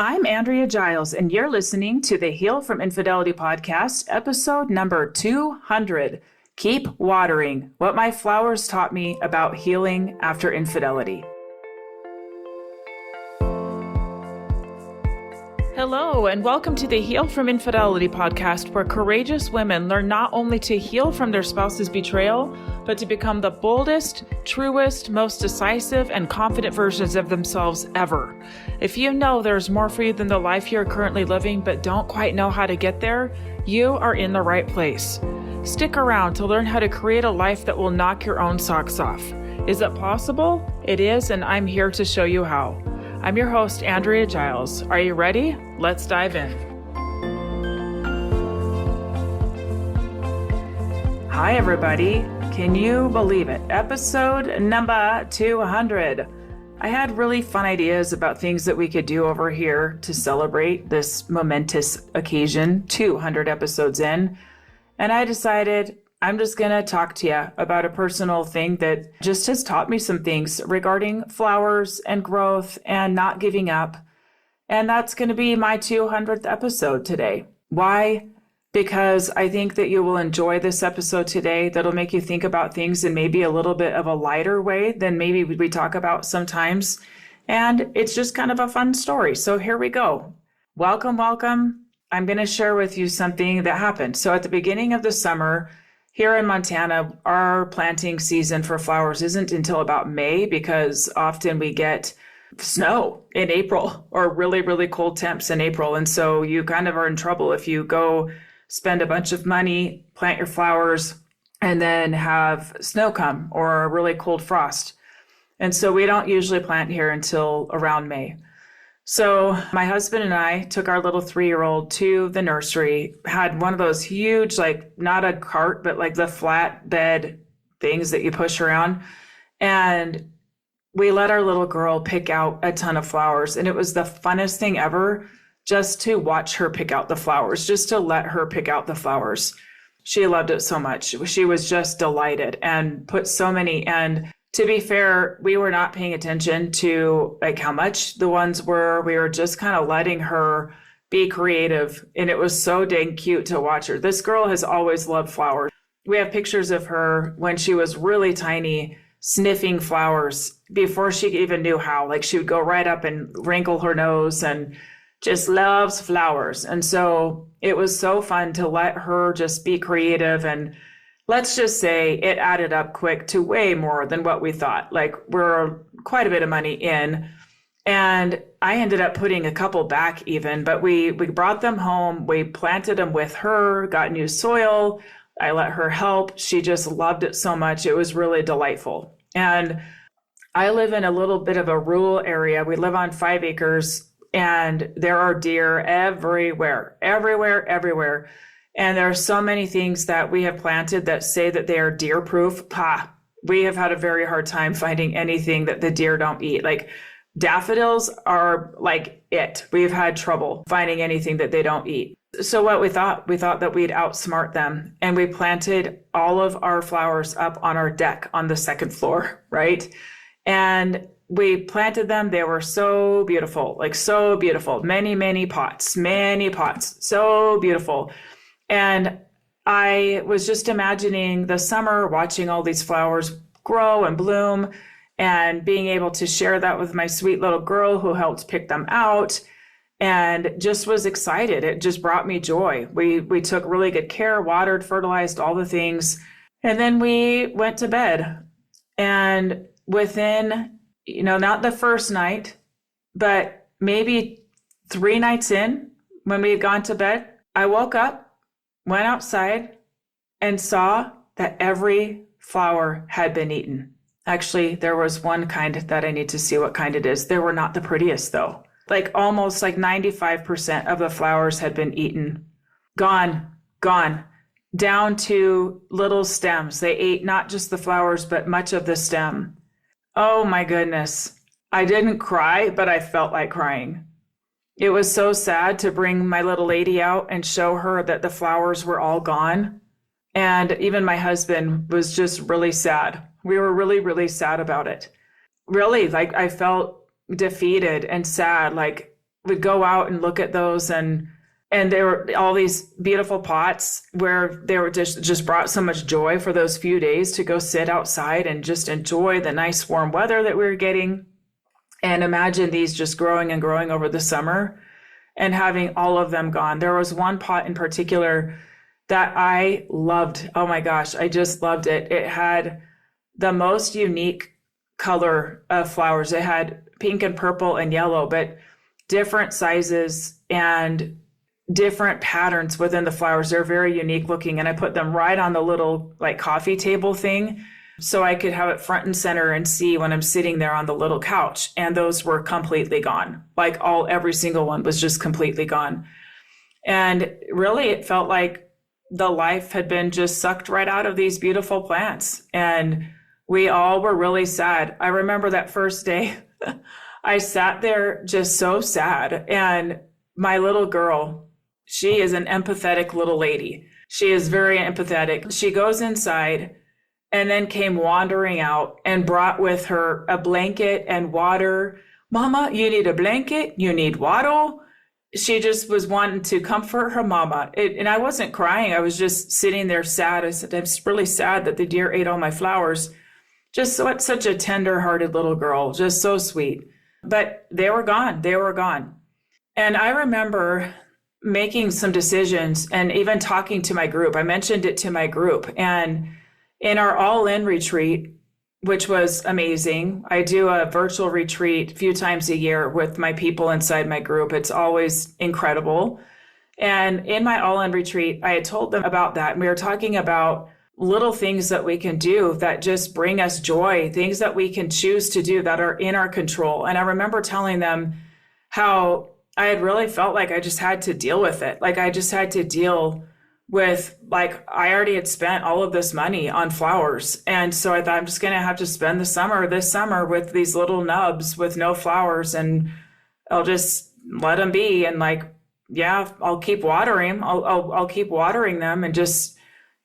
I'm Andrea Giles, and you're listening to the Heal from Infidelity podcast, episode number 200. Keep watering, what my flowers taught me about healing after infidelity. Hello, and welcome to the Heal from Infidelity podcast, where courageous women learn not only to heal from their spouse's betrayal, but to become the boldest, truest, most decisive, and confident versions of themselves ever. If you know there's more for you than the life you're currently living, but don't quite know how to get there, you are in the right place. Stick around to learn how to create a life that will knock your own socks off. Is it possible? It is, and I'm here to show you how. I'm your host, Andrea Giles. Are you ready? Let's dive in. Hi, everybody. Can you believe it? Episode number 200. I had really fun ideas about things that we could do over here to celebrate this momentous occasion, 200 episodes in. And I decided I'm just going to talk to you about a personal thing that just has taught me some things regarding flowers and growth and not giving up. And that's going to be my 200th episode today. Why? Because I think that you will enjoy this episode today. That'll make you think about things in maybe a little bit of a lighter way than maybe we talk about sometimes. And it's just kind of a fun story. So here we go. Welcome, welcome. I'm going to share with you something that happened. So at the beginning of the summer, here in Montana, our planting season for flowers isn't until about May because often we get snow in April or really, really cold temps in April. And so you kind of are in trouble if you go spend a bunch of money, plant your flowers, and then have snow come or a really cold frost. And so we don't usually plant here until around May. So my husband and I took our little 3-year-old to the nursery, had one of those huge, like not a cart, but like the flat bed things that you push around. And we let our little girl pick out a ton of flowers. And it was the funnest thing ever just to watch her pick out the flowers, just to let her pick out the flowers. She loved it so much. She was just delighted and put so many. And to be fair, we were not paying attention to like how much the ones were. We were just kind of letting her be creative. And it was so dang cute to watch her. This girl has always loved flowers. We have pictures of her when she was really tiny, sniffing flowers before she even knew how. Like she would go right up and wrinkle her nose and just loves flowers. And so it was so fun to let her just be creative. And let's just say it added up quick to way more than what we thought. Like we're quite a bit of money in. And I ended up putting a couple back even, but we brought them home. We planted them with her, got new soil. I let her help. She just loved it so much. It was really delightful. And I live in a little bit of a rural area. We live on 5 acres and there are deer everywhere. And there are so many things that we have planted that say that they are deer proof. We have had a very hard time finding anything that the deer don't eat. Like daffodils are like it. We've had trouble finding anything that they don't eat. So what we thought that we'd outsmart them. And we planted all of our flowers up on our deck on the 2nd floor, right? And we planted them. They were so beautiful, like so beautiful. Many pots, so beautiful. And I was just imagining the summer, watching all these flowers grow and bloom and being able to share that with my sweet little girl who helped pick them out and just was excited. It just brought me joy. We took really good care, watered, fertilized, all the things. And then we went to bed. And within, not the first night, but maybe 3 nights in when we had gone to bed, I woke up, went outside and saw that every flower had been eaten. Actually, there was one kind that I need to see what kind it is. They were not the prettiest though. Like almost like 95% of the flowers had been eaten. Gone, down to little stems. They ate not just the flowers, but much of the stem. Oh my goodness. I didn't cry, but I felt like crying. It was so sad to bring my little lady out and show her that the flowers were all gone. And even my husband was just really sad. We were really, really sad about it. Really, like I felt defeated and sad. Like would go out and look at those, and there were all these beautiful pots where they were just brought so much joy for those few days to go sit outside and just enjoy the nice warm weather that we were getting. And imagine these just growing and growing over the summer and having all of them gone. There was one pot in particular that I loved. Oh my gosh, I just loved it. It had the most unique color of flowers. It had pink and purple and yellow, but different sizes and different patterns within the flowers. They're very unique looking. And I put them right on the little like coffee table thing so I could have it front and center and see when I'm sitting there on the little couch. And those were completely gone. Like every single one was just completely gone. And really it felt like the life had been just sucked right out of these beautiful plants. And we all were really sad. I remember that first day, I sat there just so sad. And my little girl, she is an empathetic little lady. She is very empathetic. She goes inside and then came wandering out and brought with her a blanket and water. Mama, you need a blanket? You need water? She just was wanting to comfort her mama. And I wasn't crying. I was just sitting there sad. I said, I'm really sad that the deer ate all my flowers. Just such a tender-hearted little girl, just so sweet. But they were gone. They were gone. And I remember making some decisions and even talking to my group. I mentioned it to my group. And in our all-in retreat, which was amazing, I do a virtual retreat a few times a year with my people inside my group. It's always incredible. And in my all-in retreat, I had told them about that. And we were talking about little things that we can do that just bring us joy, things that we can choose to do that are in our control. And I remember telling them how I had really felt like I just had to deal with it. Like I just had to deal with, like, I already had spent all of this money on flowers. And so I thought I'm just going to have to spend this summer with these little nubs with no flowers, and I'll just let them be. And like, yeah, I'll keep watering. I'll keep watering them, and just,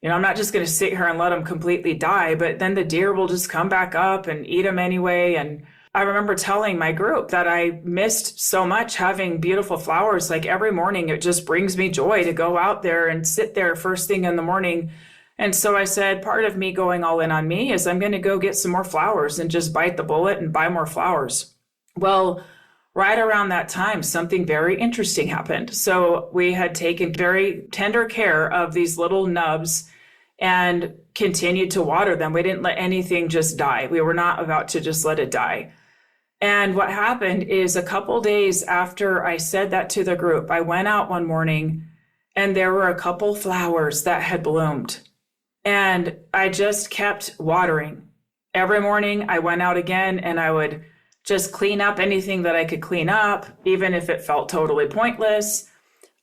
I'm not just going to sit here and let them completely die, but then the deer will just come back up and eat them anyway. And I remember telling my group that I missed so much having beautiful flowers. Like every morning, it just brings me joy to go out there and sit there first thing in the morning. And so I said, part of me going all in on me is I'm going to go get some more flowers and just bite the bullet and buy more flowers. Well, right around that time, something very interesting happened. So we had taken very tender care of these little nubs and continued to water them. We didn't let anything just die. We were not about to just let it die. And what happened is a couple days after I said that to the group, I went out one morning and there were a couple flowers that had bloomed. And I just kept watering. Every morning I went out again and I would just clean up anything that I could clean up, even if it felt totally pointless.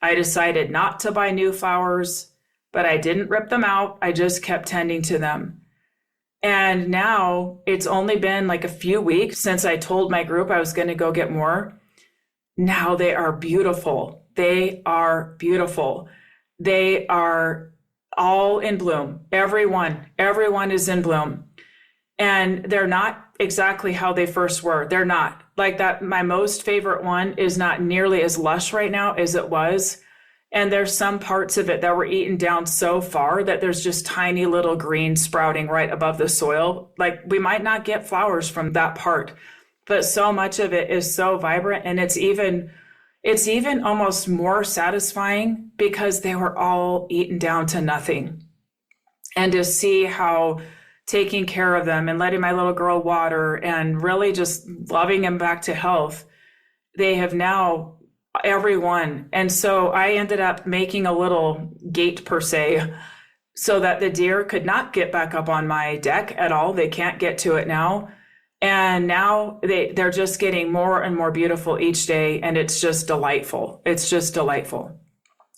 I decided not to buy new flowers, but I didn't rip them out. I just kept tending to them. And now it's only been like a few weeks since I told my group I was going to go get more. Now they are beautiful. They are beautiful. They are all in bloom. Everyone is in bloom. And they're not exactly how they first were. They're not like that. My most favorite one is not nearly as lush right now as it was. And there's some parts of it that were eaten down so far that there's just tiny little green sprouting right above the soil. Like we might not get flowers from that part, but so much of it is so vibrant. And it's even almost more satisfying because they were all eaten down to nothing. And to see how taking care of them and letting my little girl water and really just loving them back to health, they have now everyone. And so I ended up making a little gate per se so that the deer could not get back up on my deck at all. They can't get to it now. And now they're just getting more and more beautiful each day. And it's just delightful. It's just delightful.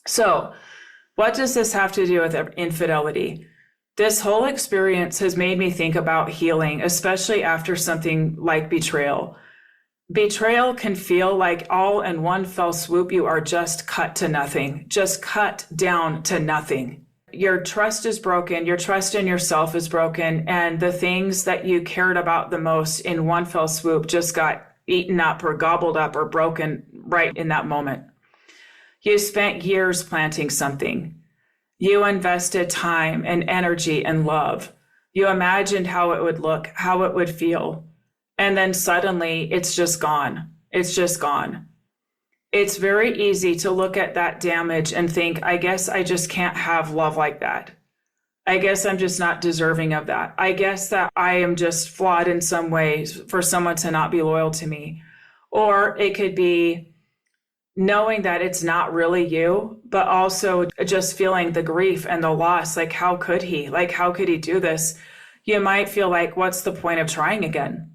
So what does this have to do with infidelity? This whole experience has made me think about healing, especially after something like betrayal. Betrayal can feel like all in one fell swoop, you are just cut to nothing, just cut down to nothing. Your trust is broken. Your trust in yourself is broken. And the things that you cared about the most in one fell swoop just got eaten up or gobbled up or broken right in that moment. You spent years planting something. You invested time and energy and love. You imagined how it would look, how it would feel. And then suddenly it's just gone. It's just gone. It's very easy to look at that damage and think, I guess I just can't have love like that. I guess I'm just not deserving of that. I guess that I am just flawed in some ways for someone to not be loyal to me. Or it could be knowing that it's not really you, but also just feeling the grief and the loss. Like, how could he? Like, how could he do this? You might feel like, what's the point of trying again?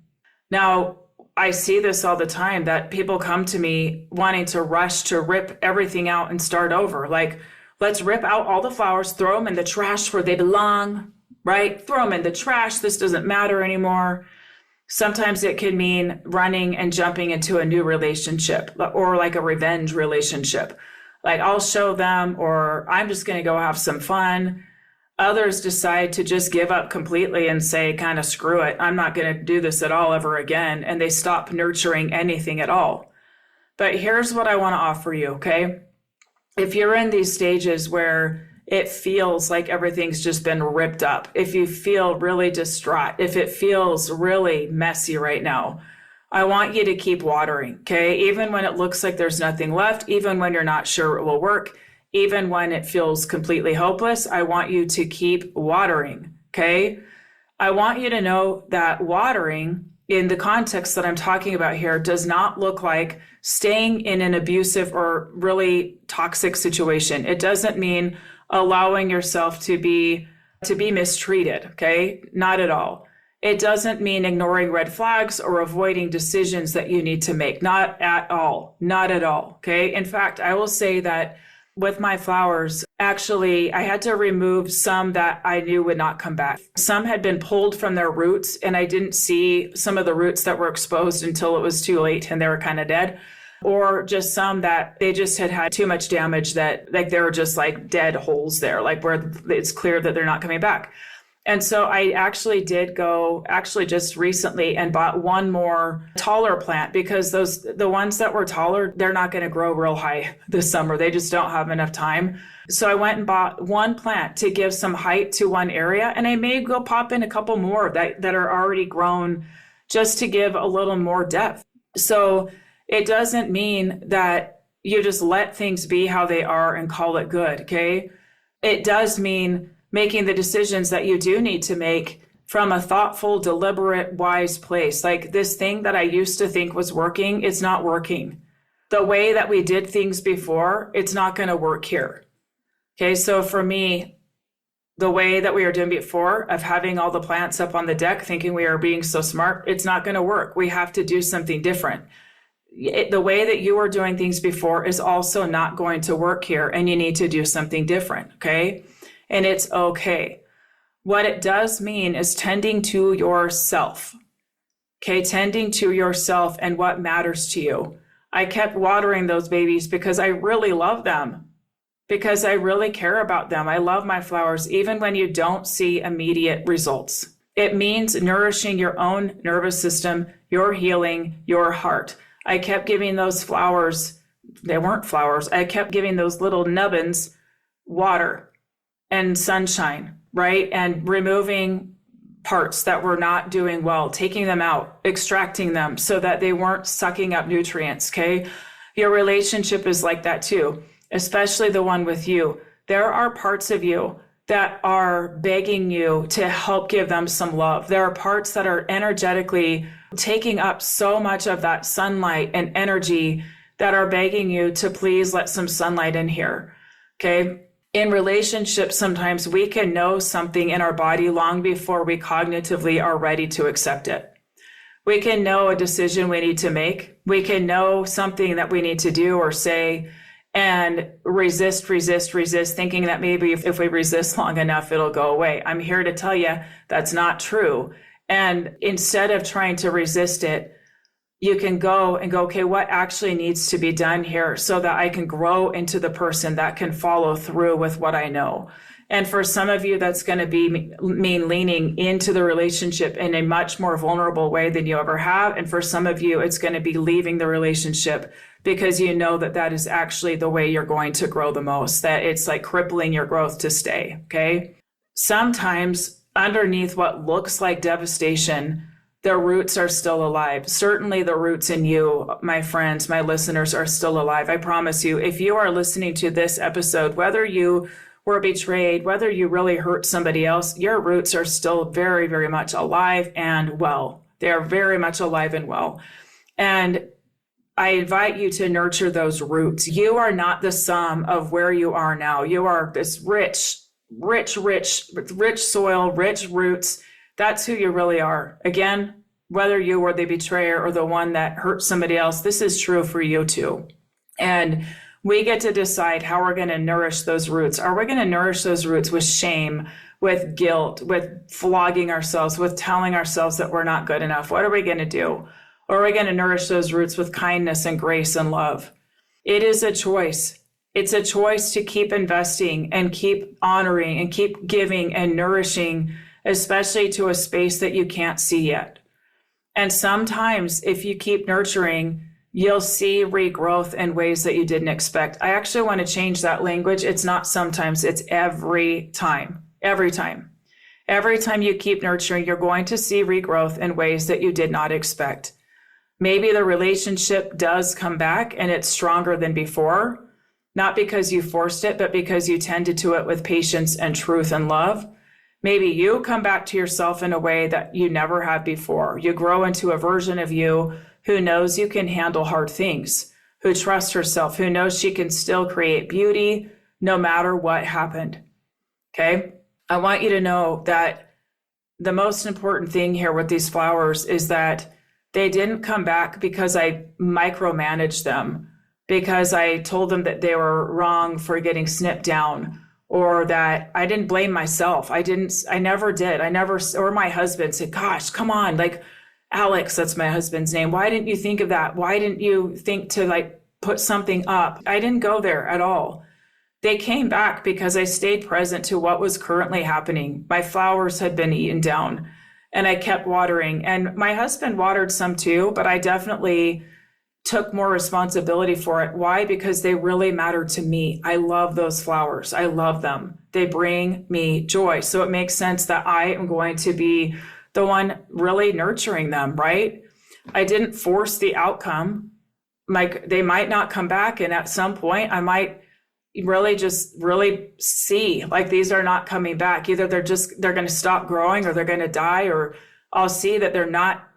Now, I see this all the time, that people come to me wanting to rush to rip everything out and start over. Like, let's rip out all the flowers, throw them in the trash where they belong, right? Throw them in the trash. This doesn't matter anymore. Sometimes it can mean running and jumping into a new relationship, or like a revenge relationship. Like, I'll show them, or I'm just going to go have some fun. Others decide to just give up completely and say, kind of, screw it. I'm not going to do this at all ever again. And they stop nurturing anything at all. But here's what I want to offer you, okay? If you're in these stages where it feels like everything's just been ripped up, if you feel really distraught, if it feels really messy right now, I want you to keep watering, okay? Even when it looks like there's nothing left, even when you're not sure it will work, even when it feels completely hopeless, I want you to keep watering, okay? I want you to know that watering, in the context that I'm talking about here, does not look like staying in an abusive or really toxic situation. It doesn't mean allowing yourself to be mistreated, okay? Not at all. It doesn't mean ignoring red flags or avoiding decisions that you need to make. Not at all. Not at all, okay? In fact, I will say that with my flowers, actually, I had to remove some that I knew would not come back. Some had been pulled from their roots, and I didn't see some of the roots that were exposed until it was too late and they were kind of dead. Or just some that they just had too much damage, that like they were just like dead holes there, like where it's clear that they're not coming back. And so I actually did go just recently and bought one more taller plant, because the ones that were taller, they're not going to grow real high this summer. They just don't have enough time. So I went and bought one plant to give some height to one area. And I may go pop in a couple more that are already grown, just to give a little more depth. So it doesn't mean that you just let things be how they are and call it good, okay? It does mean making the decisions that you do need to make from a thoughtful, deliberate, wise place. Like, this thing that I used to think was working, it's not working. The way that we did things before, it's not going to work here. Okay, so for me, the way that we were doing before, of having all the plants up on the deck, thinking we are being so smart, it's not going to work. We have to do something different. The way that you were doing things before is also not going to work here, and you need to do something different, okay? And it's okay. What it does mean is tending to yourself, okay? Tending to yourself and what matters to you. I kept watering those babies because I really love them, because I really care about them. I love my flowers, even when you don't see immediate results. It means nourishing your own nervous system, your healing, your heart. I kept giving those flowers, they weren't flowers, I kept giving those little nubbins water and sunshine, right? And removing parts that were not doing well, taking them out, extracting them so that they weren't sucking up nutrients, okay? Your relationship is like that too, especially the one with you. There are parts of you that are begging you to help give them some love. There are parts that are energetically taking up so much of that sunlight and energy that are begging you to please let some sunlight in here, okay? In relationships, sometimes we can know something in our body long before we cognitively are ready to accept it. We can know a decision we need to make. We can know something that we need to do or say, and resist, thinking that maybe if we resist long enough, it'll go away. I'm here to tell you that's not true. And instead of trying to resist it, you can go, okay, what actually needs to be done here so that I can grow into the person that can follow through with what I know? And for some of you, that's going to mean leaning into the relationship in a much more vulnerable way than you ever have. And for some of you, it's going to be leaving the relationship because you know that that is actually the way you're going to grow the most, that it's like crippling your growth to stay. Okay. Sometimes underneath what looks like devastation, their roots are still alive. Certainly the roots in you, my friends, my listeners, are still alive. I promise you, if you are listening to this episode, whether you were betrayed, whether you really hurt somebody else, your roots are still very, very much alive and well. They are very much alive and well. And I invite you to nurture those roots. You are not the sum of where you are now. You are this rich soil, rich roots. That's who you really are. Again, whether you were the betrayer or the one that hurt somebody else, this is true for you too. And we get to decide how we're going to nourish those roots. Are we going to nourish those roots with shame, with guilt, with flogging ourselves, with telling ourselves that we're not good enough? What are we going to do? Or are we going to nourish those roots with kindness and grace and love? It is a choice. It's a choice to keep investing and keep honoring and keep giving and nourishing, especially to a space that you can't see yet. And sometimes if you keep nurturing, you'll see regrowth in ways that you didn't expect. I actually want to change that language. It's not sometimes, it's every time. Every time. Every time you keep nurturing, you're going to see regrowth in ways that you did not expect. Maybe the relationship does come back and it's stronger than before, not because you forced it, but because you tended to it with patience and truth and love. Maybe you come back to yourself in a way that you never have before. You grow into a version of you who knows you can handle hard things, who trusts herself, who knows she can still create beauty no matter what happened. Okay? I want you to know that the most important thing here with these flowers is that they didn't come back because I micromanaged them, because I told them that they were wrong for getting snipped down, or that I didn't blame myself. I never did. Or my husband said, gosh, come on, like, Alex, that's my husband's name. Why didn't you think of that? Why didn't you think to like put something up? I didn't go there at all. They came back because I stayed present to what was currently happening. My flowers had been eaten down and I kept watering, and my husband watered some too, but I definitely took more responsibility for it. Why? Because they really mattered to me. I love those flowers. I love them. They bring me joy. So it makes sense that I am going to be the one really nurturing them, right? I didn't force the outcome. Like, they might not come back, and at some point I might really see like these are not coming back. Either they're going to stop growing, or they're going to die, or I'll see that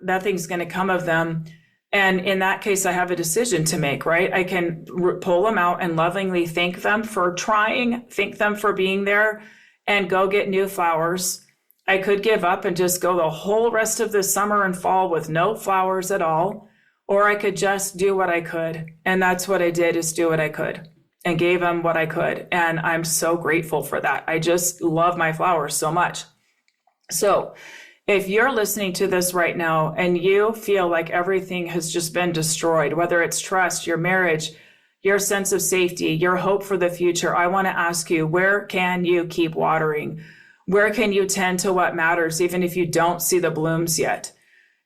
nothing's going to come of them. And in that case, I have a decision to make, right? I can pull them out and lovingly thank them for trying, thank them for being there, and go get new flowers. I could give up and just go the whole rest of the summer and fall with no flowers at all, or I could just do what I could. And that's what I did, is do what I could and gave them what I could. And I'm so grateful for that. I just love my flowers so much. So if you're listening to this right now and you feel like everything has just been destroyed, whether it's trust, your marriage, your sense of safety, your hope for the future, I want to ask you, where can you keep watering? Where can you tend to what matters, even if you don't see the blooms yet?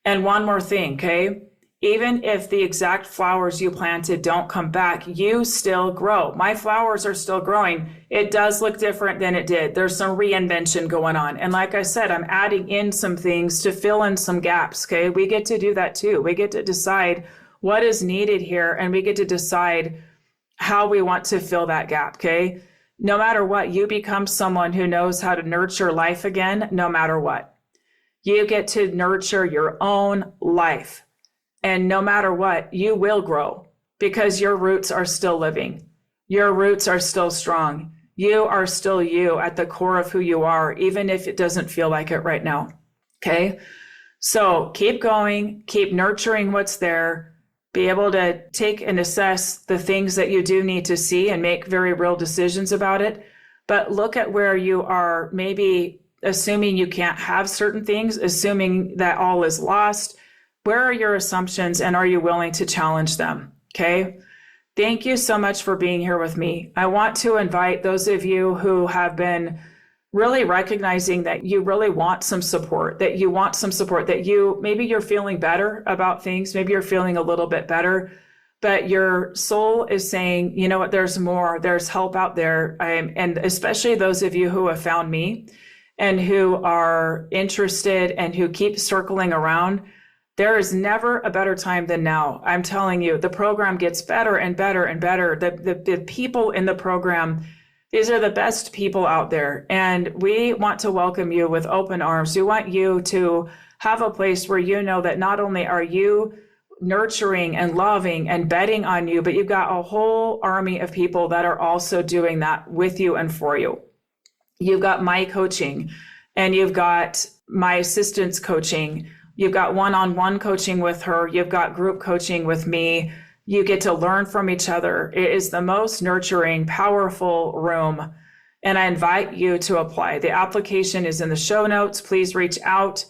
And one more thing, okay? Even if the exact flowers you planted don't come back, you still grow. My flowers are still growing. It does look different than it did. There's some reinvention going on. And like I said, I'm adding in some things to fill in some gaps, okay? We get to do that too. We get to decide what is needed here, and we get to decide how we want to fill that gap, okay? No matter what, you become someone who knows how to nurture life again, no matter what. You get to nurture your own life. And no matter what, you will grow because your roots are still living. Your roots are still strong. You are still you at the core of who you are, even if it doesn't feel like it right now. Okay? So keep going, keep nurturing what's there. Be able to take and assess the things that you do need to see and make very real decisions about it. But look at where you are, maybe assuming you can't have certain things, assuming that all is lost. Where are your assumptions, and are you willing to challenge them? Okay. Thank you so much for being here with me. I want to invite those of you who have been really recognizing that you really want some support, that maybe you're feeling better about things. Maybe you're feeling a little bit better, but your soul is saying, you know what, there's more, there's help out there. And especially those of you who have found me and who are interested and who keep circling around, there is never a better time than now. I'm telling you, the program gets better and better and better. The people in the program, these are the best people out there. And we want to welcome you with open arms. We want you to have a place where you know that not only are you nurturing and loving and betting on you, but you've got a whole army of people that are also doing that with you and for you. You've got my coaching, and you've got my assistance coaching. You've got one-on-one coaching with her. You've got group coaching with me. You get to learn from each other. It is the most nurturing, powerful room. And I invite you to apply. The application is in the show notes. Please reach out.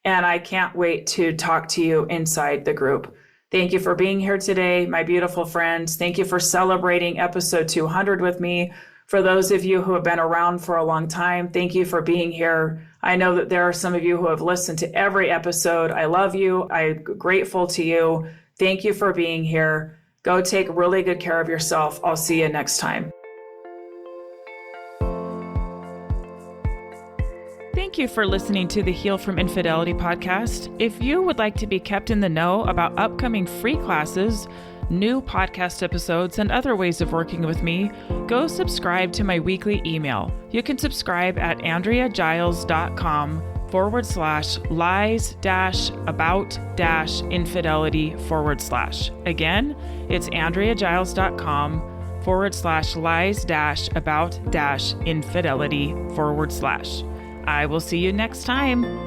And I can't wait to talk to you inside the group. Thank you for being here today, my beautiful friends. Thank you for celebrating episode 200 with me. For those of you who have been around for a long time, thank you for being here. I know that there are some of you who have listened to every episode. I love you. I'm grateful to you. Thank you for being here. Go take really good care of yourself. I'll see you next time. Thank you for listening to the Heal from Infidelity podcast. If you would like to be kept in the know about upcoming free classes, new podcast episodes, and other ways of working with me, go subscribe to my weekly email. You can subscribe at AndreaGiles.com/lies-about-infidelity/. Again, it's AndreaGiles.com/lies-about-infidelity/. I will see you next time.